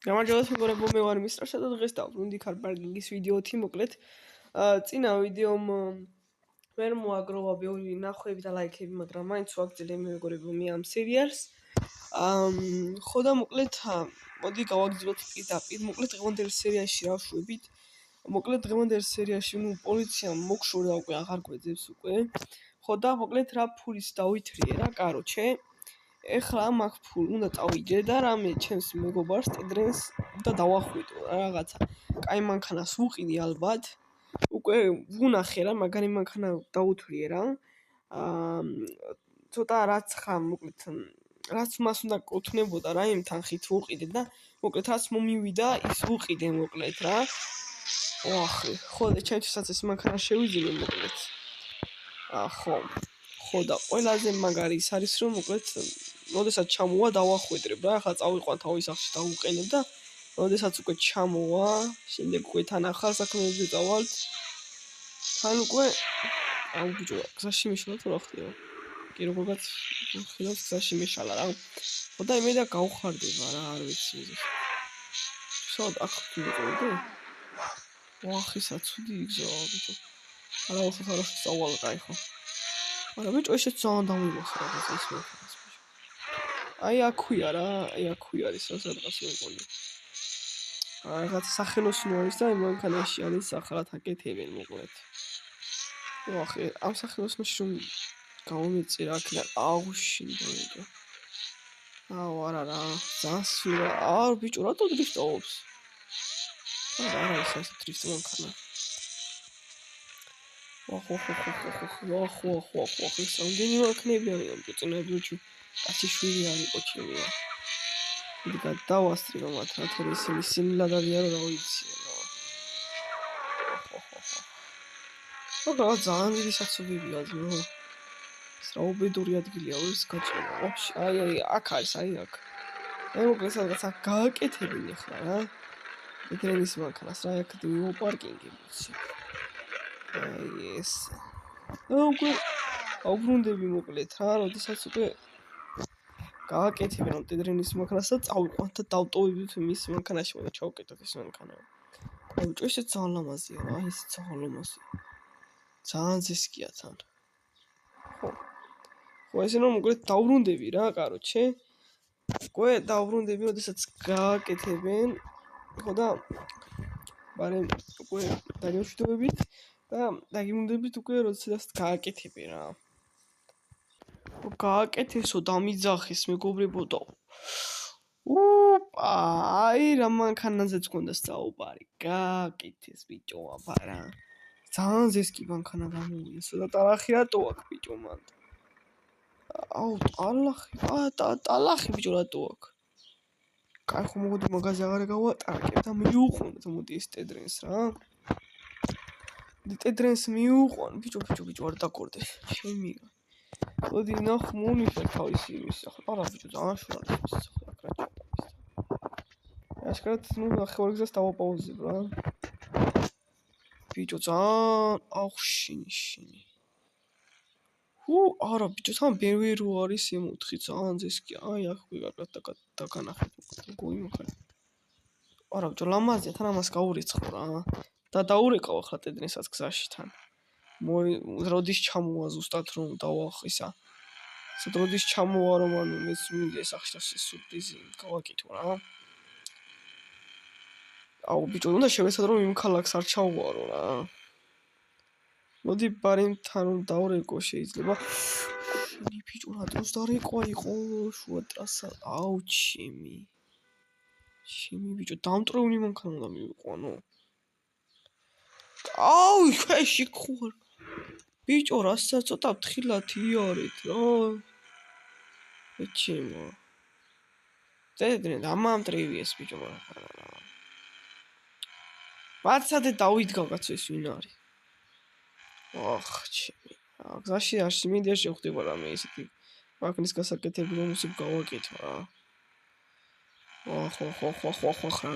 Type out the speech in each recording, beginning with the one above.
გამარჯობა მეგობრებო, მე ვარ მისტრაშა და დღეს დავბრუნდი ქარპარკინგის ვიდეოთი, მოკლედ წინა ვიდეომ ვერ მოაგროვა ბევრი ნახვები და ლაიქები, მაგრამ მაინც ვაგრძელე მეგობრებო მე ამ სერიალს. ხო და მოკლედ მოდი გავაგრძელოთ პირდაპირ, მოკლედ დღევანდელ სერიაში რა ვშვებით. მოკლედ დღევანდელ სერიაში პოლიციამ მოგშორდა უკვე აღარ გვეძებს უკვე. ხო და მოკლედ რა ფულის დავითრიე რა, კაროჩე. ეხლა მაგ ფულ უნდა წავიდე და რამე ჩემს მეგობარს ტედრენს და დავახვიდო რაღაცა. კაი მანქანას ვუყიდი ალბათ. უკვე ვუნახე რა, მაგარი მანქანა დაუთვრიე რა. ცოტა რაც ხა მოკლედ რაც მას უნდა კუთვნებოდა რა იმ თანხით ვუყიდე და მოკლედ რაც მომივიდა ის ვუყიდე მოკლედ რა. ოახი, ხო და ჩემთვისაც ეს მანქანა შევიძინე მოკლედ. ხო და ყველაზე მაგარი ის არის რომ მოკლედ როდესაც ჩამოვა დავახვედრებ რა, ახლა წავიყვან თავის სახლში და ვუყენებ და როდესაც უკვე ჩამოვა, შემდეგ უკვე თან ახალ საქმეებზე წავალთ. თან უკვე ბიჭო, გზაში მიშალა თუ რა ხდება? კი როგორღაც ხედავთ გზაში მიშალა რა. ხო და იმედა გავხარდება რა, არ ვიცი ის. სად აქ ვიყავდი? ვახისა ცუდი გზაა ბიჭო. არა უხარაში წავალ კაი ხო. არა ბიჭო, ესე ძალიან დამიმახსოვრა ეს მოხდეს. აი აქვია რა, აი აქვია არის სადღაც მეკონი. რაღაც სახელოსნო არის და მანქანაში არის ახალად აკეთებენ მოკლედ. ოახი, ამ სახელოსნოში რომ გამომიწირა აქედან აუშინდა ბიჭო. არა რა, ზასურა. ბიჭო, რატო დრიფტავს? არა ის ეს დრიფტ მანქანა. ხო, სამდენი მანქანები არიან ბიჭო, წინებიჩი. ასე შვილი არის ყოჩებია. იგი გადავასწრებ მათ რა თორე ისინი სიმლად არიან რა ვიცი რა. რა ძალიან დიდი საცობებია ძმო. ეს რა უბედური ადგილია ეს გაჭირა. ვაფშე, აი აქ არის, აი აქ. მე მოკლედ სადღაც აქ გააკეთებინე ახლა რა. ეთრენის მანქანას რა აქ პარკინგი ვიცი. აი ეს. უკვე აუბრუნდები მოკლედ რა, როდესაც უკვე გააკეთებენ ტედრენის მანქანას და წავიყვან და დავტოვებთ მის მანქანაში და ჩავკეტოთ ეს მანქანა. ბიჭო, ესე ძალიან ლამაზია რა, ეს ძალიან ლამაზია. ძალიან ზესკია თან. ხო, ესე რომ მოკლედ დავბრუნდები რა, კაროჩე. უკვე დავბრუნდები, როდესაც გააკეთებენ. ხო და ბარემ უკვე დაგემშვიდობებით და დაგიმუნდებით უკვე როდესაც გააკეთებენ რა. გააკეთესო დამიძახეს მეგობრებო და აი რა მანქანაზეც გქონდა საუბარი. გააკეთეს ბიჭო აბარა. ძალიან ზესკი მანქანა გამოვიესო და ტალახი რატო აქვს ბიჭო მან? ტალახი ბიჭო რატო აქვს? კაი ხო მოდი მაგაზე აღარ გავატარებ და მიუყვანოთ მოდი ეს ტედრენს რა. ტედრენს მიუყვან ბიჭო არ დაკორდე. შემიგა. მოდი ნახ მონიფერ თავისი იმის ახლა. არა ბიჭო ძალიან შორად ის ახლა კრაჭა. ასკარად ნახევარ გზას დავაპაუზებ რა. ბიჭო ძალიან აღშინიშინი. არა ბიჭო თან ბევრი რო არის ემოთხი ძალიან ზესკი. აი აქ ვიღაკად დაგანახეთ გოიმხარ. არა ბიჭო ლამაზია თან ამას გაურიცხო რა. და დაურეკავ ახლა ტედრენსაც გზაში თან. როდის ჩამოვა ზუსტად რომ დავახისა. სად როდის ჩამოვა რომ ანუ მეც მინდა სახში სურპრიზი გავაკეთო რა. ბიჭო უნდა შევეცადრო იმ ქალაქს არ ჩავვარო რა. მოდი ბარემთან რომ დავრეკო შეიძლება. შენი ბიჭო რატოს დარეკვა იყო შუა ტრასა. ჩემი ბიჭო დამტრეული მანქანა უნდა მივიყვანო. ქვეში ხوار. ბიჭო რასაც ცოტა ფთხილად იარეთ რა. ეჩემო. დედრენ ამამტრივიეს ბიჭო მანქანა. ვაცადე დავიდგა კაცო ეს ვინ არის? ჩემი. გზაში არ მინდა შევხვდება რამე ისეთი მანქანის გასაკეთებელი რომ ისე გავაკეთო რა. ხა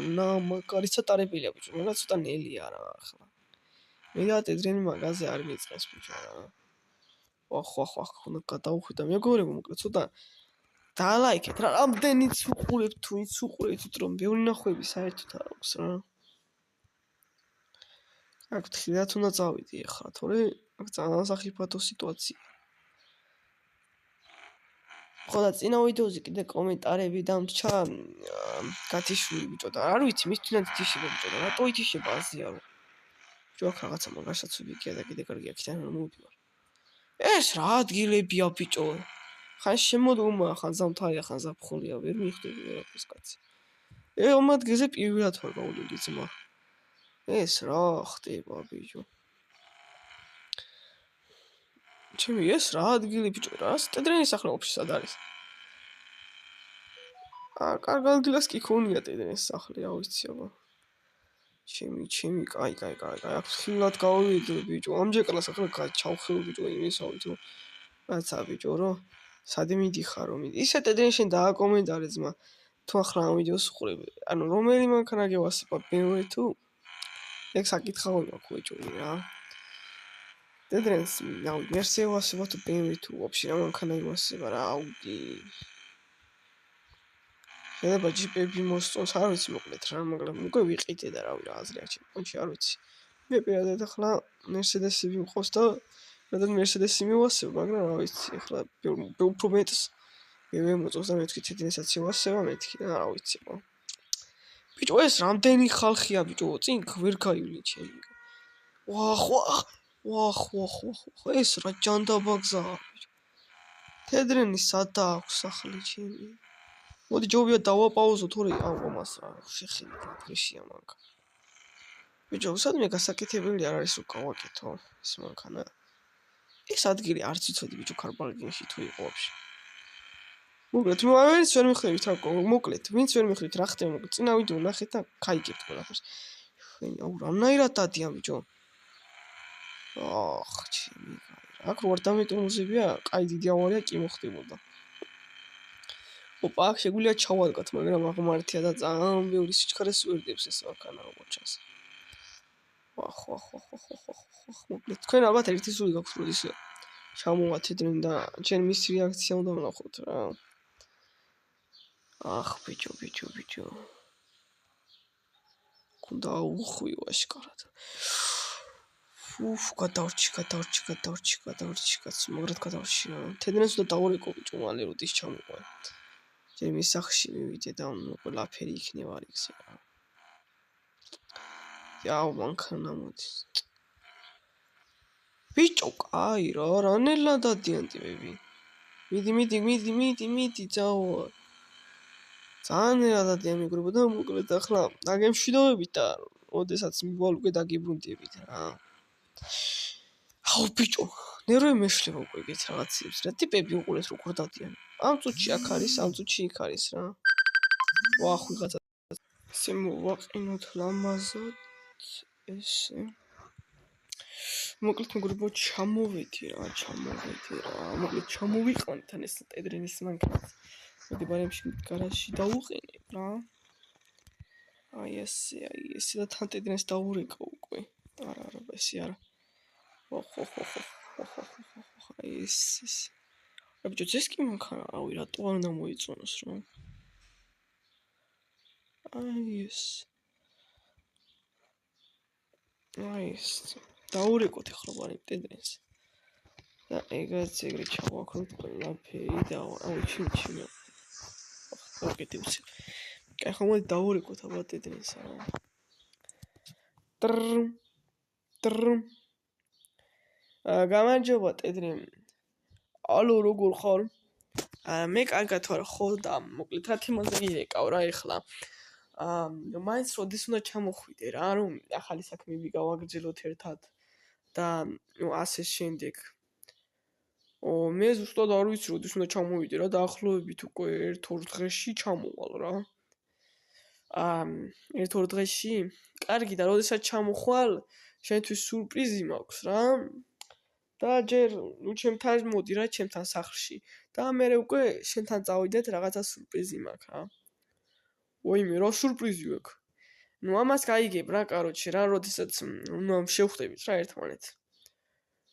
მაგარი ცოტარებილია ბიჭო, მაგრამ ცოტა ნელია რა ახლა. მე და ტედრენი მაგაზე არ მიწყეს ბიჭო რა. უნდა გადავხვიდა მეგობრებო, მოკლედ ცოტა დაალაიქეთ რა, რამდენიც უყურებთ თუ იც უყურებთ, რომ ბევრი ნახვები საერთოდ არ აქვს რა. აქ თხრილად უნდა წავიდი ახლა, თორე აქ ძალიან სახიფათო სიტუაცია. ხო და წინა ვიდეოზე კიდე კომენტარები დამრჩა გათიშვილი ბიჭო და არ ვიცი მის თვითონ ითიშება ბიჭო და რატო ითიშება აზიარო. ბიჭო აქ რაღაცა მაგასაც ვიქია და კიდე კარგი აქიდან რომ მოვიდივარ. ეს რა ადგილებია ბიჭო? ხან შემოდუმა, ხან ზამთარია, ხან ზაფხულია, ვერ მიხვდები ვერაფერს კაცი. ამ ადგილზე პირველად ვარ გავლილი ძმა. ეს რა ხდება ბიჭო? ჩემი ეს რა ადგილი ბიჭო რა? ტედრენის სახლებში სად არის? კარგ ადგილას კი ქონია ტედრენის სახლი, რა ვიცი აბა. ჩემი, კაი, აქ ხილად გავიდე ბიჭო. ამჯერადაც ახლა ჩავხილ ბიჭო იმისავით, რომ რაცა ბიჭო, რომ სად მიდიხარ რომ ისე ტედრენში დააკომენტარე ძმა. თუ ახლა ამ ვიდეოს უყურებ, ანუ რომელი მანქანა გევასება, BMW თუ ეგ საკითხავი მაქვს ბიჭო რა. ტედრენს ნაუ მერსი ევასება თუ BMW თუ ვაფშე რა მანქანა ევასება რა, აუდი. შეიძლება ჯიპები მოსწონს, არ ვიცი მოკლედ რა, მაგრამ უკვე ვიყიდე და რავი რა აზრი აქვს ჩემში, არ ვიცი. მე პირადად ახლა Mercedes-ები მყავს და რადგან Mercedes-ი მივასება, მაგრამ რა ვიცი, ახლა უფრო მეტს BMW მოწონს და მეთქი ტედრენსაც ევასება მეთქი და რა ვიცი ხო. ბიჭო ეს რამდენი ხალხია ბიჭო, წინ ვერ გაივლი ჩემი. ვახ, ეს რა ჯანდაბაგზაა ბიჭო. ტედრენი სადა აქვს სახლი ჩემი. მოდი ჯობია დავაპაუზო თორე ამას რა შეხილი გრიშია მანქანა. ბიჭო, სადმე გასაკეთებელი არ არის რომ გავაკეთო ეს მანქანა. ეს ადგილი არც იცოდი ბიჭო ქარბალგინში თუ იყო ვაფშე. მოკლედ, ვინც ვერ მიხვდებით რა, მოკლედ, ვინც ვერ მიხვდით რა ხდება, მოკლედ, წინა ვიდეო ნახეთ და გაიგებთ ყველაფერს. აუ, რამნაირად დადიან ბიჭო. ჩემი კაი. აქ რო არ დამეტურმოზებია, კაი დიდი ავარია კი მოხდებოდა. ოპა, აქ შეგვიძლია ჩავადგათ, მაგრამ აღმართია და ძალიან ბევრი სიჩქარეს ვერდებს ეს მანქანა როგორც ჩანს. ვახ. მოკლედ, თქვენ ალბათ ერთი სული გაქვთ რომ ისე ჩამოვა ტედრენ და ჩემ მის რეაქცია უნდა ვნახოთ რა. ახ, ბიჭო. კუნდა უხვიო აშკარად. გადავრჩი, კაც, მაგრად გადავრჩი რა. ტედრენს უნდა დავურეკო ბიჭო, მალე როდის ჩამოვა. ჩემი სახში მივიდე და ყველაფერი იქნება რიგზე რა. იაუ, მანქანა მოდის. ბიჭო, კაი რა, რანელა დადიან ტიპები. მიდი, წავა. ძალიან რადადიან მიგრობა და მოკლედ ახლა დაგემშვიდობებით და ოდესაც მივალ უკვე დაგიბრუნდებით რა. აუ ბიჭო, ნერვები მეშლება უკვე ეგეთ რაღაცებს რა. ტიპები უყურეთ როგორ დადიან. ამ წუთში აქ არის, ამ წუთში იქ არის რა. ვახ, ვიღაცა ესე მოვაყინოთ ლამაზად ესე. მოკლედ მეგობრებო, ჩამოვედი რა. მოკლედ ჩამოვიყანეთ ან ეს ტედრენის მანქანა. მოდი ბარემში გარაჟში დავუყენებ რა. აი ესე და თან ტედრენს დავურეკო უკვე. არა, ესე არა. ხო. აი ეს. აი ბიჭო, ეს კი მანქანა, რავი, რატო არ უნდა მოიწონოს რა. აი ეს. დავურეკოთ ახლა ბარემ ტედრენს. და ეგრე ჩავაქროთ ყველაფერი და აუ ჩიმ. ოკეი, უცი. კაი, ხომ მოდი დავურეკოთ აბა ტედრენს რა. გამარჯობა ტედრენ. ალო, როგორ ხარ? მე კარგად ვარ, ხო და მოკლედ რა თემაზე გირეკავ რა ეხლა. მაინც როდის უნდა ჩამოხვიდე რა, რომ ახალი საქმეები გავაგრძელოთ ერთად და ასე შემდეგ. მე ზუსტად არ ვიცი როდის უნდა ჩამოვიდე რა, დაახლოებით უკვე 1-2 დღეში ჩამოვალ რა. 1-2 დღეში? კარგი და როდესაც ჩამოხვალ, შენთვის სურპრიზი მაქვს რა. და ჯერ ჩემთან მოდი რა, ჩემთან სახლში. და მე უკვე შენთან წავიდეთ, რაღაცა სურპრიზი მაქვს რა. ოიმე, რა სურპრიზი აქვს? ამას გაიგებ რა, კაროჩე რა, როდესაც შევხვდებით რა ერთმანეთს.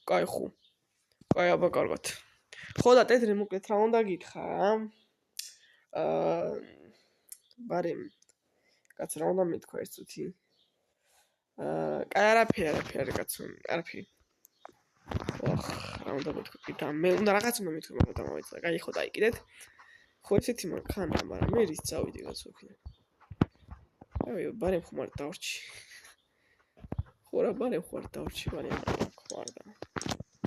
კაი ხო. კაი, აბა კარგად. ხო და ტედრე მოკლედ რა უნდა გითხრა რა? აა ბარემ კაც რა უნდა მეთქვა ეს წუთი არაფერი კაცო არაფერი ოხ რა უნდა მეთქვა და მე უნდა რაღაც უნდა მეთქვა მაგრამ დამავიწყდა კაი ხო დაიკიდეთ ხო ესეთი მანქანა მაგრამ მე რის წავიდი კაცო იქნებ აი ბარემ ხომ არ დავრჩი ხო რა ბარემ ხარ დავრჩი ბარემ ხარ და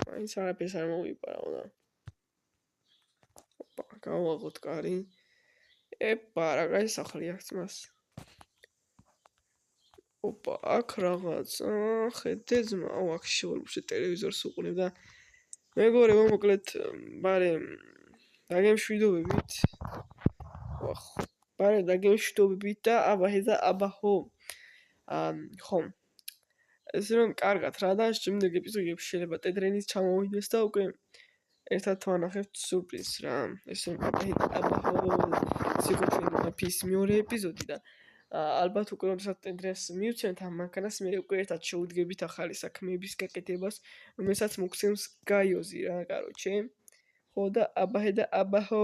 მაინც არაფერს არ მოვიპარა და გავაღოთ კარი ეპა რა გაისახლი აქ ძმას ოპა აქ რაღაც ხედე ძმა აქ შევალუჩე ტელევიზორს უყურებ და მეგორი მომკლეთ ბარემ დაგემშვიდობებით ვახ ბარემ დაგემშვიდობებით და აბა ხო ხომ ეს რომ კარგად რა და შემდეგ ეპიზოდებში შეიძლება ტედრენის ჩამოვიდეს და უკვე ერთად ვანახებთ სურპრიზს რა ეს რომ სიკოჩენაფის მეორე ეპიზოდი და ალბათ უკვე როდესაც ტედრენს მივცემთ ამ მანქანას მე უკვე ერთად შევუდგებით ახალი საქმეების გაკეთებას რომელსაც მოგცემს გაიოზი რა კაროჩე ხო და აბა ხო